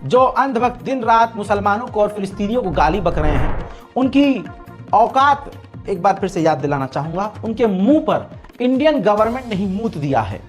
जो अंधभक्त दिन रात मुसलमानों को और फिलिस्तीनियों को गाली बक रहे हैं, उनकी औकात एक बार फिर से याद दिलाना चाहूंगा। उनके मुंह पर इंडियन गवर्नमेंट ने ही मूत दिया है।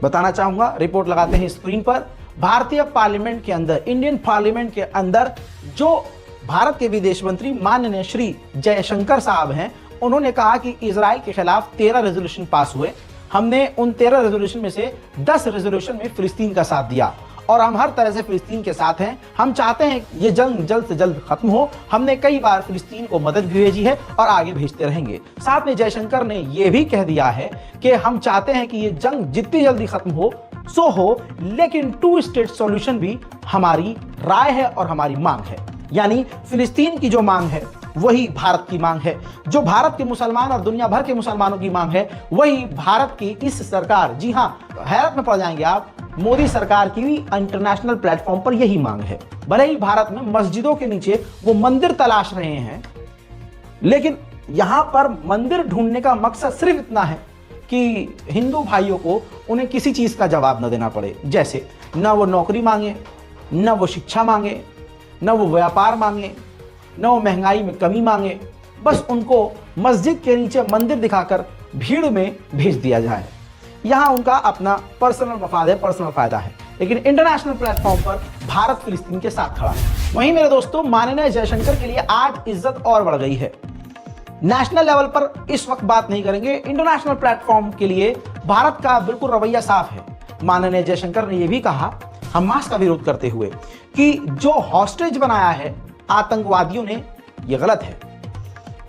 बताना चाहूंगा, रिपोर्ट लगाते हैं स्क्रीन पर। भारतीय पार्लियामेंट के अंदर, इंडियन पार्लियामेंट के अंदर जो भारत के विदेश मंत्री माननीय श्री जयशंकर साहब हैं, उन्होंने कहा कि इजराइल के खिलाफ 13 रेजोल्यूशन पास हुए। हमने उन 13 रेजोल्यूशन में से 10 रेजोल्यूशन में फिलिस्तीन का साथ दिया और हम हर तरह से फिलिस्तीन के साथ हैं। हम चाहते हैं ये जंग जल्द से जल्द खत्म हो। हमने कई बार फिलिस्तीन को मदद भी भेजी है और आगे भेजते रहेंगे। साथ में जयशंकर ने यह भी कह दिया है कि हम चाहते हैं कि ये जंग जितनी जल्दी खत्म हो सो हो, लेकिन 2 स्टेट सॉल्यूशन भी हमारी राय है और हमारी मांग है। यानी फिलिस्तीन की जो मांग है वही भारत की मांग है। जो भारत के मुसलमान और दुनिया भर के मुसलमानों की मांग है वही भारत की इस सरकार, जी हां, हैरत में पड़ जाएंगे आप, मोदी सरकार की भी इंटरनेशनल प्लेटफॉर्म पर यही मांग है। भले ही भारत में मस्जिदों के नीचे वो मंदिर तलाश रहे हैं, लेकिन यहां पर मंदिर ढूंढने का मकसद सिर्फ इतना है कि हिंदू भाइयों को उन्हें किसी चीज का जवाब न देना पड़े। जैसे न वो नौकरी मांगे, न वो शिक्षा मांगे, न वो व्यापार मांगे, न वो महंगाई में कमी मांगे। बस उनको मस्जिद के नीचे मंदिर दिखाकर भीड़ में भेज दिया जाए। यहां उनका अपना पर्सनल मफाद है, पर्सनल फायदा है। लेकिन इंटरनेशनल प्लेटफॉर्म पर भारत फिलिस्तीन के साथ खड़ा है। वहीं मेरे दोस्तों, माननीय जयशंकर के लिए आज इज्जत और बढ़ गई है। नेशनल लेवल पर इस वक्त बात नहीं करेंगे, इंटरनेशनल प्लेटफॉर्म के लिए भारत का बिल्कुल रवैया साफ है। माननीय जयशंकर ने यह भी कहा, हमास का विरोध करते हुए, कि जो हॉस्टेज बनाया है आतंकवादियों ने, यह गलत है।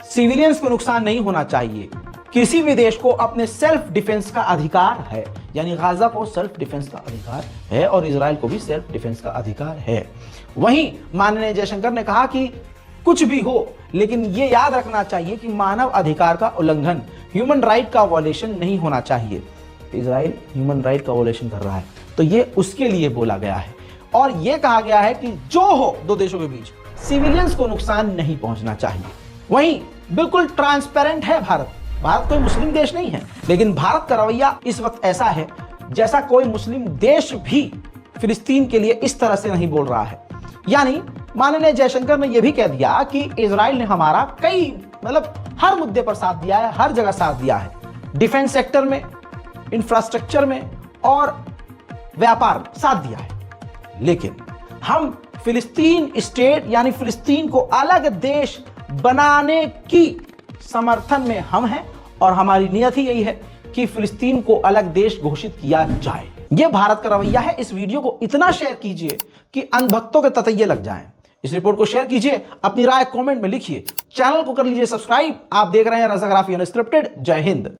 सिविलियंस को नुकसान नहीं होना चाहिए। किसी भी देश को अपने सेल्फ डिफेंस का अधिकार है। यानी गाजा को सेल्फ डिफेंस का अधिकार है और इजराइल को भी सेल्फ डिफेंस का अधिकार है। वहीं माननीय जयशंकर ने कहा कि कुछ भी हो, लेकिन यह याद रखना चाहिए कि मानव अधिकार का उल्लंघन, ह्यूमन राइट का वॉयलेशन नहीं होना चाहिए। इजराइल ह्यूमन राइट का वॉयलेशन कर रहा है, तो यह उसके लिए बोला गया है। और यह कहा गया है कि जो हो दो देशों के बीच, सिविलियंस को नुकसान नहीं पहुंचना चाहिए। वहीं बिल्कुल ट्रांसपेरेंट है भारत। भारत कोई मुस्लिम देश नहीं है, लेकिन भारत का रवैया इस वक्त ऐसा है जैसा कोई मुस्लिम देश भी फिलिस्तीन के लिए इस तरह से नहीं बोल रहा है। यानी माननीय जयशंकर ने यह भी कह दिया कि इजराइल ने हमारा हर मुद्दे पर साथ दिया है, हर जगह साथ दिया है। डिफेंस सेक्टर में, इंफ्रास्ट्रक्चर में और व्यापार में साथ दिया है। लेकिन हम फिलिस्तीन स्टेट यानी फिलिस्तीन को अलग देश बनाने की समर्थन में हम हैं और हमारी नियत ही यही है कि फिलिस्तीन को अलग देश घोषित किया जाए। यह भारत का रवैया है। इस वीडियो को इतना शेयर कीजिए कि अंधभक्तों के ततैये लग जाएं। इस रिपोर्ट को शेयर कीजिए, अपनी राय कमेंट में लिखिए, चैनल को कर लीजिए सब्सक्राइब। आप देख रहे हैं रज़ाग्राफी अनस्क्रिप्टेड। जय हिंद।